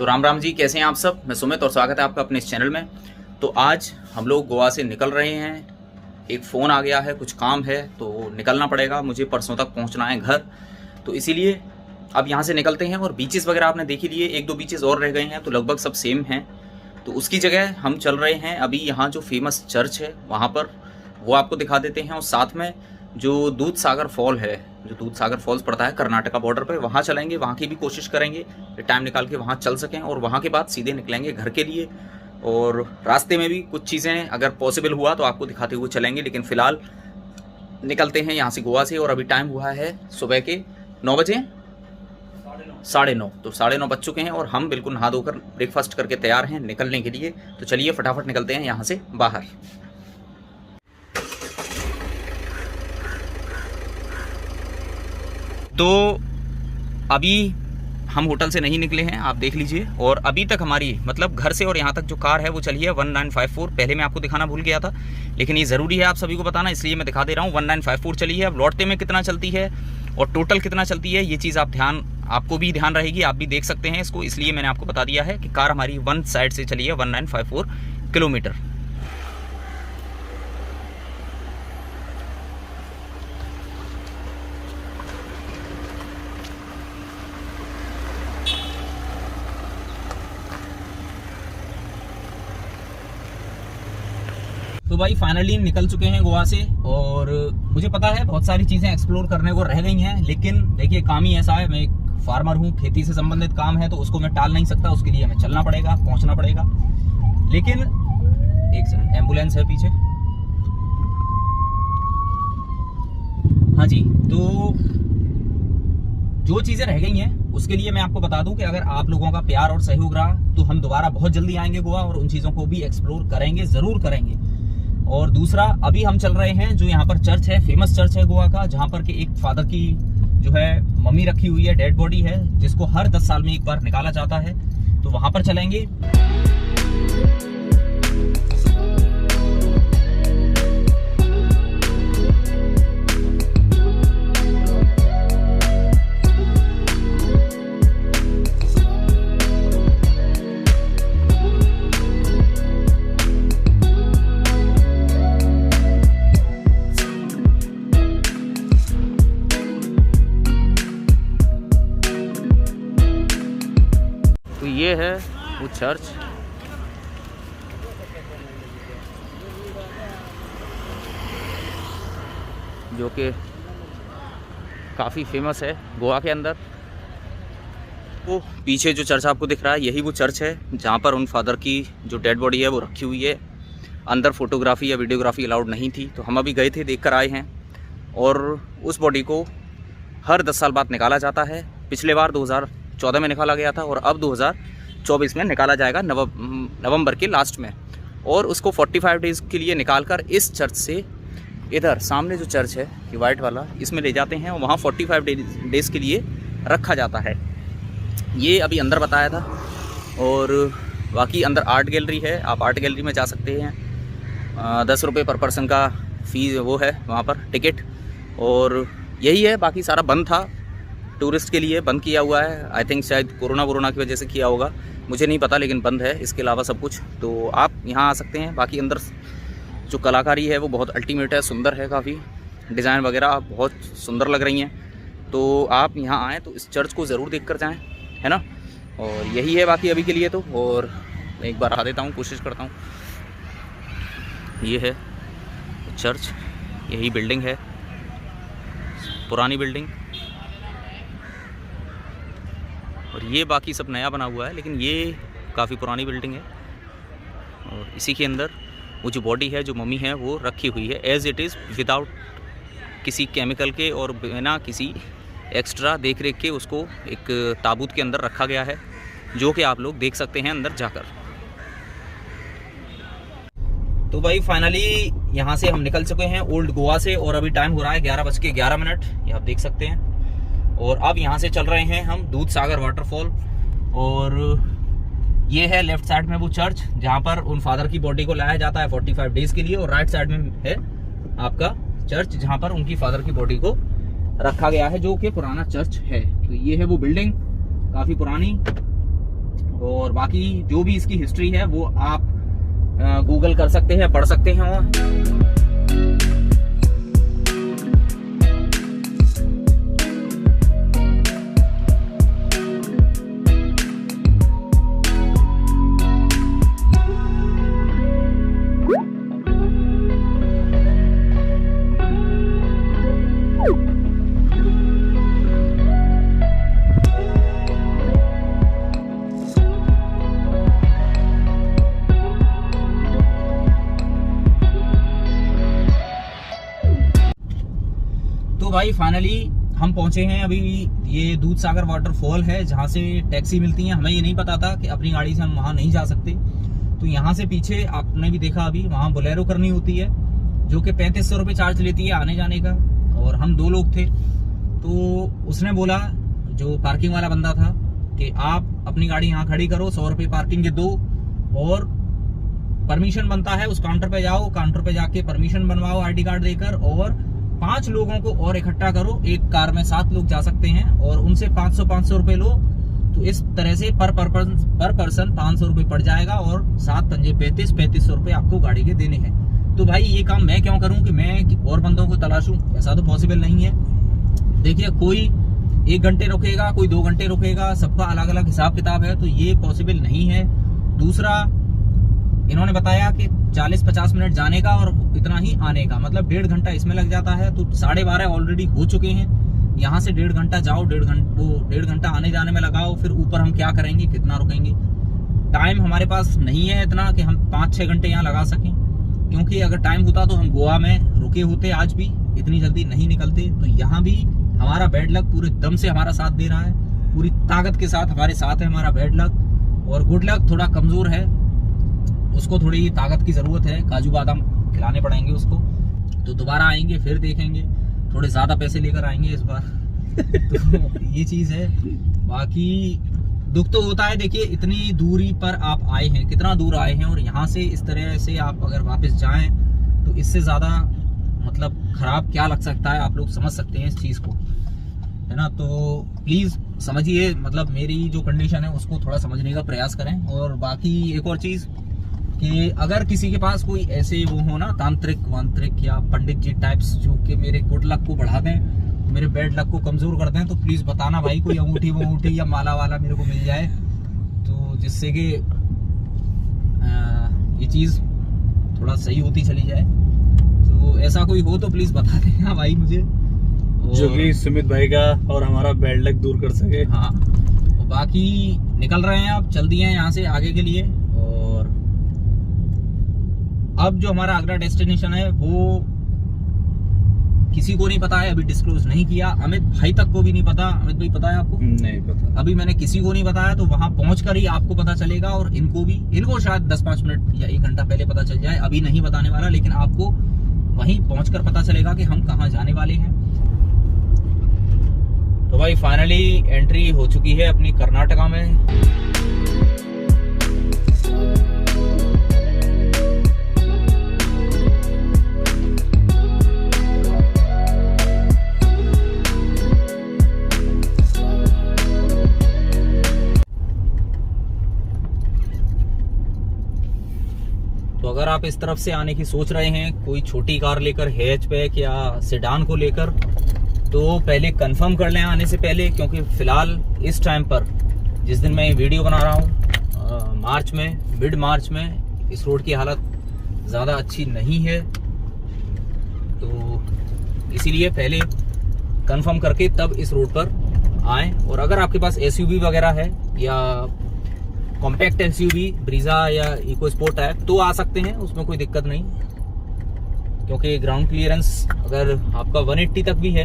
तो राम राम जी, कैसे हैं आप सब। मैं सुमित और स्वागत है आपका अपने इस चैनल में। तो आज हम लोग गोवा से निकल रहे हैं। एक फ़ोन आ गया है, कुछ काम है तो निकलना पड़ेगा, मुझे परसों तक पहुंचना है घर। तो इसीलिए अब यहाँ से निकलते हैं। और बीचेस वगैरह आपने देख ही लिए, एक दो बीचेस और रह गए हैं तो लगभग सब सेम हैं। तो उसकी जगह हम चल रहे हैं अभी यहाँ जो फेमस चर्च है वहाँ पर, वो आपको दिखा देते हैं। और साथ में जो दूधसागर फॉल है, जो दूधसागर फॉल्स पड़ता है कर्नाटका बॉर्डर पे, वहाँ चलेंगे। वहाँ की भी कोशिश करेंगे कि टाइम निकाल के वहाँ चल सकें। और वहाँ के बाद सीधे निकलेंगे घर के लिए। और रास्ते में भी कुछ चीज़ें अगर पॉसिबल हुआ तो आपको दिखाते हुए चलेंगे। लेकिन फ़िलहाल निकलते हैं यहाँ से गोवा से। और अभी टाइम हुआ है सुबह के 9 बजे, 9:30। तो 9:30 बज चुके हैं और हम बिल्कुल नहा धोकर ब्रेकफास्ट करके तैयार हैं निकलने के लिए। तो चलिए फटाफट निकलते हैं यहाँ से बाहर। तो अभी हम होटल से नहीं निकले हैं, आप देख लीजिए। और अभी तक हमारी मतलब घर से और यहाँ तक जो कार है वो चली है 1954। पहले मैं आपको दिखाना भूल गया था, लेकिन ये ज़रूरी है आप सभी को बताना, इसलिए मैं दिखा दे रहा हूँ। 1954 चली है। अब लौटते में कितना चलती है और टोटल कितना चलती है, ये चीज़ आपको भी ध्यान रहेगी, आप भी देख सकते हैं इसको। इसलिए मैंने आपको बता दिया है कि कार हमारी वन साइड से चली है 1954 किलोमीटर। तो भाई फाइनली निकल चुके हैं गोवा से। और मुझे पता है बहुत सारी चीज़ें एक्सप्लोर करने को रह गई हैं, लेकिन देखिए काम ही ऐसा है। मैं एक फार्मर हूँ, खेती से संबंधित काम है तो उसको मैं टाल नहीं सकता। उसके लिए हमें चलना पड़ेगा, पहुँचना पड़ेगा। लेकिन एक सेकंड, एम्बुलेंस है पीछे। हाँ जी, तो जो चीज़ें रह गई हैं उसके लिए मैं आपको बता दूं कि अगर आप लोगों का प्यार और सहयोग रहा तो हम दोबारा बहुत जल्दी आएंगे गोवा और उन चीज़ों को भी एक्सप्लोर करेंगे, ज़रूर करेंगे। और दूसरा, अभी हम चल रहे हैं जो यहाँ पर चर्च है, फेमस चर्च है गोवा का, जहाँ पर कि एक फादर की जो है मम्मी रखी हुई है, डेड बॉडी है, जिसको हर 10 साल में एक बार निकाला जाता है। तो वहाँ पर चलेंगे। तो ये है वो चर्च, जो कि काफ़ी फेमस है गोवा के अंदर। वो पीछे जो चर्च आपको दिख रहा है, यही वो चर्च है जहाँ पर उन फादर की जो डेड बॉडी है वो रखी हुई है। अंदर फोटोग्राफी या वीडियोग्राफी अलाउड नहीं थी, तो हम अभी गए थे, देख कर आए हैं। और उस बॉडी को हर 10 साल बाद निकाला जाता है। पिछले बार 2014 में निकाला गया था और अब 2024 में निकाला जाएगा, नवंबर के लास्ट में। और उसको 45 डेज़ के लिए निकाल कर इस चर्च से इधर सामने जो चर्च है ये वाइट वाला, इसमें ले जाते हैं और वहाँ 45 डेज़ के लिए रखा जाता है। ये अभी अंदर बताया था। और बाकी अंदर आर्ट गैलरी है, आप आर्ट गैलरी में जा सकते हैं। 10 रुपये पर पर्सन का फीस वो है वहाँ पर टिकट। और यही है, बाकी सारा बंद था, टूरिस्ट के लिए बंद किया हुआ है। आई थिंक शायद कोरोना की वजह से किया होगा, मुझे नहीं पता, लेकिन बंद है। इसके अलावा सब कुछ, तो आप यहाँ आ सकते हैं। बाकी अंदर जो कलाकारी है वो बहुत अल्टीमेट है, सुंदर है, काफ़ी डिज़ाइन वगैरह बहुत सुंदर लग रही हैं। तो आप यहाँ आएँ तो इस चर्च को ज़रूर देख कर जाएँ, है ना। और यही है बाकी अभी के लिए तो। और मैं एक बार आ देता हूँ, कोशिश करता हूँ। ये है चर्च, यही बिल्डिंग है, पुरानी बिल्डिंग। और ये बाकी सब नया बना हुआ है, लेकिन ये काफ़ी पुरानी बिल्डिंग है। और इसी के अंदर वो जो बॉडी है, जो मम्मी है, वो रखी हुई है एज़ इट इज़, विदाउट किसी केमिकल के और बिना किसी एक्स्ट्रा देख रेख के। उसको एक ताबूत के अंदर रखा गया है, जो कि आप लोग देख सकते हैं अंदर जाकर। तो भाई फाइनली यहाँ से हम निकल चुके हैं ओल्ड गोवा से। और अभी टाइम हो रहा है 11:11, ये आप देख सकते हैं। और अब यहाँ से चल रहे हैं हम दूधसागर वाटरफॉल। और ये है लेफ्ट साइड में वो चर्च जहाँ पर उन फादर की बॉडी को लाया जाता है 45 डेज के लिए। और राइट साइड में है आपका चर्च जहाँ पर उनकी फादर की बॉडी को रखा गया है, जो कि पुराना चर्च है। तो ये है वो बिल्डिंग, काफी पुरानी, और बाकी जो भी इसकी हिस्ट्री है वो आप गूगल कर सकते हैं, पढ़ सकते हैं। तो भाई फाइनली हम पहुंचे हैं। अभी ये दूधसागर वाटरफॉल है जहां से टैक्सी मिलती है। हमें ये नहीं पता था कि अपनी गाड़ी से हम वहां नहीं जा सकते। तो यहाँ से पीछे आपने भी देखा अभी वहां बोलेरो करनी होती है जो कि 3500 रुपये चार्ज लेती है आने जाने का। और हम 2 लोग थे, तो उसने बोला, जो पार्किंग वाला बंदा था, कि आप अपनी गाड़ी यहाँ खड़ी करो, 100 रुपये पार्किंग के दो, और परमिशन बनता है उस काउंटर पे जाओ, काउंटर पे जाके परमिशन बनवाओ आईडी कार्ड देकर, और 5 लोगों को और इकट्ठा करो। एक कार में 7 लोग जा सकते हैं और उनसे 500 रुपए लो। तो इस तरह से पर पर्सन 500 रुपए पड़ जाएगा और 7 पंजे 3500 रुपए आपको गाड़ी के देने हैं। तो भाई ये काम मैं क्यों करूं कि मैं और बंदों को तलाशूं? ऐसा तो पॉसिबल नहीं है। देखिए, कोई 1 घंटे रुकेगा, कोई 2 घंटे रुकेगा, सबका अलग अलग हिसाब किताब है, तो ये पॉसिबल नहीं है। दूसरा, इन्होंने बताया कि 40-50 मिनट जाने का और इतना ही आने का, मतलब 1.5 घंटा इसमें लग जाता है। तो 12:30 ऑलरेडी हो चुके हैं। यहाँ से 1.5 घंटा जाओ, 1.5 घंटा आने जाने में लगाओ, फिर ऊपर हम क्या करेंगे, कितना रुकेंगे? टाइम हमारे पास नहीं है इतना कि हम 5-6 घंटे यहाँ लगा सकें, क्योंकि अगर टाइम होता तो हम गोवा में रुके होते। आज भी इतनी जल्दी नहीं निकलते। तो यहाँ भी हमारा बैड लक पूरे दम से हमारा साथ दे रहा है, पूरी ताकत के साथ हमारे साथ है हमारा बैड लक। और गुड लक थोड़ा कमजोर है, उसको थोड़ी ताकत की जरूरत है, काजू बादाम खिलाने पड़ेंगे उसको। तो दोबारा आएंगे, फिर देखेंगे, थोड़े ज्यादा पैसे लेकर आएंगे इस बार। तो ये चीज है। बाकी दुख तो होता है। देखिए, इतनी दूरी पर आप आए हैं, कितना दूर आए हैं, और यहाँ से इस तरह से आप अगर वापस जाएं तो इससे ज्यादा मतलब खराब क्या लग सकता है, आप लोग समझ सकते हैं इस चीज को, है ना। तो प्लीज समझिए, मतलब मेरी जो कंडीशन है उसको थोड़ा समझने का प्रयास करें। और बाकी एक और चीज कि अगर किसी के पास कोई ऐसे वो हो ना, तांत्रिक वांत्रिक या पंडित जी टाइप्स, जो कि मेरे गुड लक को बढ़ा दें, मेरे बैड लक को कमजोर कर दें, तो प्लीज बताना भाई, कोई अंगूठी वंगूठी या माला वाला मेरे को मिल जाए, तो जिससे कि ये चीज थोड़ा सही होती चली जाए। तो ऐसा कोई हो तो प्लीज बता देना भाई मुझे, जो कि सुमित भाई का और हमारा बैड लक दूर कर सके। हाँ, तो बाकी निकल रहे हैं, अब चल दिए हैं यहाँ से आगे के लिए। और अब जो हमारा अगला डेस्टिनेशन है वो किसी को नहीं पता है, अभी डिस्क्लोज नहीं किया। अमित भाई तक को भी नहीं पता। अमित भाई पता है आपको? नहीं पता। अभी मैंने किसी को नहीं बताया, तो वहां पहुंचकर ही आपको पता चलेगा। और इनको शायद 10-5 मिनट या 1 घंटा पहले पता चल जाए, अभी नहीं बताने वाला, लेकिन आपको वहीं पहुंचकर पता चलेगा कि हम कहाँ जाने वाले हैं। तो भाई फाइनली एंट्री हो चुकी है अपनी कर्नाटका में। तो अगर आप इस तरफ से आने की सोच रहे हैं, कोई छोटी कार लेकर, हैचबैक या सेडान को लेकर, तो पहले कंफर्म कर लें आने से पहले, क्योंकि फिलहाल इस टाइम पर, जिस दिन मैं वीडियो बना रहा हूँ, मार्च में, मिड मार्च में, इस रोड की हालत ज़्यादा अच्छी नहीं है। तो इसीलिए पहले कंफर्म करके तब इस रोड पर आएँ। और अगर आपके पास SUV वगैरह है या कॉम्पैक्ट SUV, ब्रीजा या इको स्पोर्ट है, तो आ सकते हैं, उसमें कोई दिक्कत नहीं, क्योंकि ग्राउंड क्लियरेंस अगर आपका 180 तक भी है,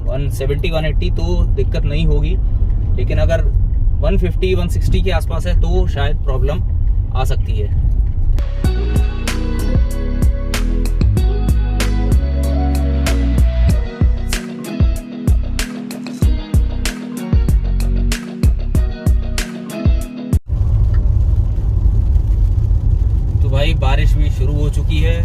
170-180, तो दिक्कत नहीं होगी। लेकिन अगर 150-160 के आसपास है तो शायद प्रॉब्लम आ सकती है। भाई बारिश भी शुरू हो चुकी है।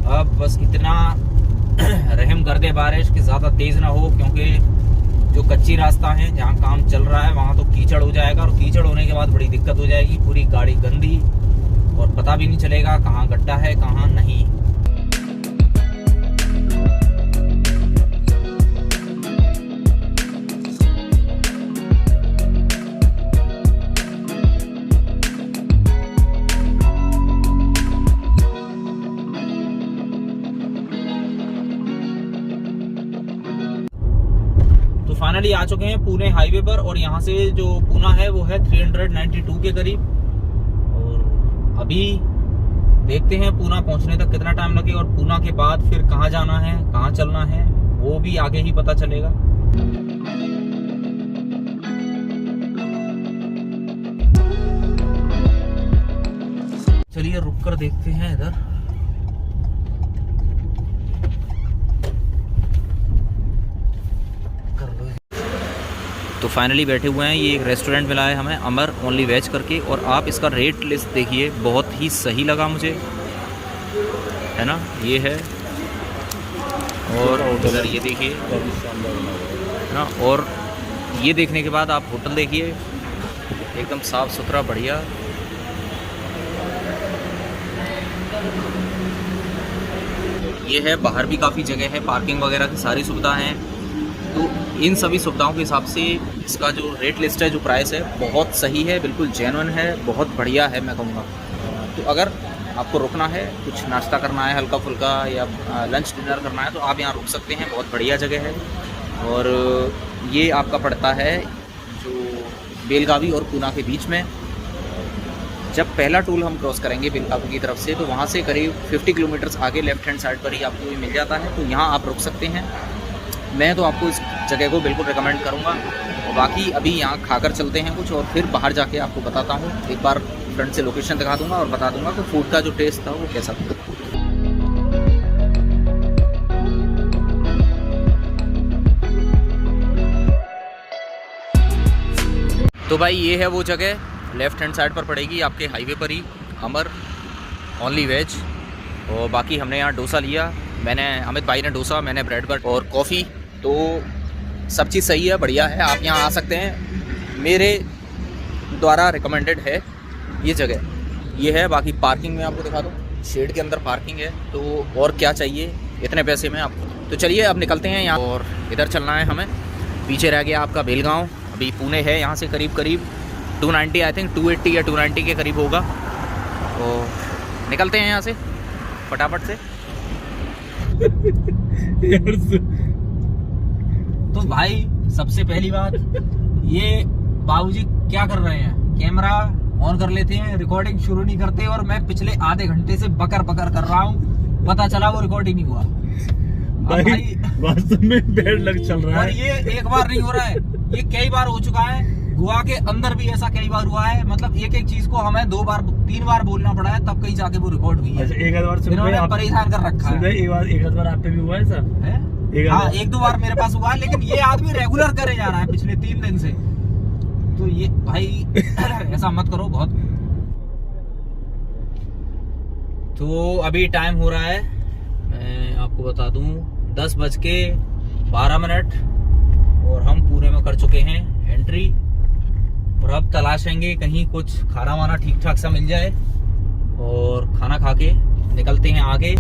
अब बस इतना रहम कर दे बारिश कि ज़्यादा तेज़ ना हो, क्योंकि जो कच्ची रास्ता है जहाँ काम चल रहा है वहाँ तो कीचड़ हो जाएगा, और कीचड़ होने के बाद बड़ी दिक्कत हो जाएगी, पूरी गाड़ी गंदी और पता भी नहीं चलेगा कहाँ गड्ढा है कहाँ नहीं। तो फाइनली आ चुके हैं पुणे हाईवे पर, और यहाँ से जो पुणे है वो है 392 के करीब। और अभी देखते हैं पुणे पहुँचने तक कितना टाइम लगे, और पुणे के बाद फिर कहाँ जाना है कहाँ चलना है वो भी आगे ही पता चलेगा। चलिए रुक कर देखते हैं इधर। तो फाइनली बैठे हुए हैं, ये एक रेस्टोरेंट मिला है हमें अमर ओनली वेज करके, और आप इसका रेट लिस्ट देखिए, बहुत ही सही लगा मुझे, है ना। ये है, और उधर ये देखिए, है ना। और ये देखने के बाद आप होटल देखिए, एकदम साफ़ सुथरा बढ़िया। ये है, बाहर भी काफ़ी जगह है, पार्किंग वगैरह की सारी सुविधा हैं। तो इन सभी सुविधाओं के हिसाब से इसका जो रेट लिस्ट है, जो प्राइस है, बहुत सही है, बिल्कुल जेन्युइन है, बहुत बढ़िया है मैं कहूँगा। तो अगर आपको रुकना है, कुछ नाश्ता करना है हल्का फुल्का, या लंच डिनर करना है, तो आप यहाँ रुक सकते हैं, बहुत बढ़िया जगह है। और ये आपका पड़ता है जो बेलगावी और पुणे के बीच में। जब पहला टोल हम क्रॉस करेंगे बेलगावी की तरफ से, तो वहाँ से करीब 50 किलोमीटर्स आगे लेफ्ट हैंड साइड पर ही आपको ये मिल जाता है, तो यहाँ आप रुक सकते हैं। मैं तो आपको इस जगह को बिल्कुल रिकमेंड करूँगा। और बाकी अभी यहाँ खाकर चलते हैं कुछ, और फिर बाहर जाके आपको बताता हूँ। एक बार फ्रंट से लोकेशन दिखा दूँगा और बता दूँगा कि फूड का जो टेस्ट था वो कैसा था। तो भाई ये है वो जगह, लेफ्ट हैंड साइड पर पड़ेगी आपके हाईवे पर ही, अमर ओनली वेज। और बाकी हमने यहाँ डोसा लिया, मैंने, अमित भाई ने डोसा, मैंने ब्रेड बटर और कॉफ़ी। तो सब चीज़ सही है, बढ़िया है, आप यहाँ आ सकते हैं, मेरे द्वारा रिकमेंडेड है ये जगह। ये है, बाकी पार्किंग में आपको दिखा दूँ, शेड के अंदर पार्किंग है, तो और क्या चाहिए इतने पैसे में आपको। तो चलिए अब निकलते हैं यहाँ, और इधर चलना है हमें। पीछे रह गया आपका बेलगांव, अभी पुणे है यहाँ से करीब 290, आई थिंक 280 या 290 के करीब होगा। तो निकलते हैं यहाँ से फटाफट से। तो भाई सबसे पहली बात, ये बाबूजी क्या कर रहे हैं, कैमरा ऑन कर लेते हैं, रिकॉर्डिंग शुरू नहीं करते, और मैं पिछले आधे घंटे से बकर बकर कर रहा हूँ, पता चला वो रिकॉर्डिंग नहीं हुआ। भाई वास्तव में बैड लक चल रहा है। और ये एक बार नहीं हो रहा है, ये कई बार हो चुका है। गोवा के अंदर भी ऐसा कई बार हुआ है, मतलब एक एक चीज को हमें 2 बार 3 बार बोलना पड़ा है, तब कहीं जाके वो रिकॉर्ड हुई है। अच्छा, एक आध बार इन्होंने परेशान कर रखा है। एक आध बार आप पे भी हुआ है सर? हाँ, 1-2 बार मेरे पास हुआ है, लेकिन ये आदमी रेगुलर करे जा रहा है पिछले 3 दिन से। तो ये भाई ऐसा मत करो बहुत। तो अभी टाइम हो रहा है, मैं आपको बता दूं 10:12, और हम पुणे में कर चुके हैं एंट्री। और अब तलाशेंगे कहीं कुछ खाना वाना ठीक ठाक सा मिल जाए, और खाना खा के निकलते हैं आगे।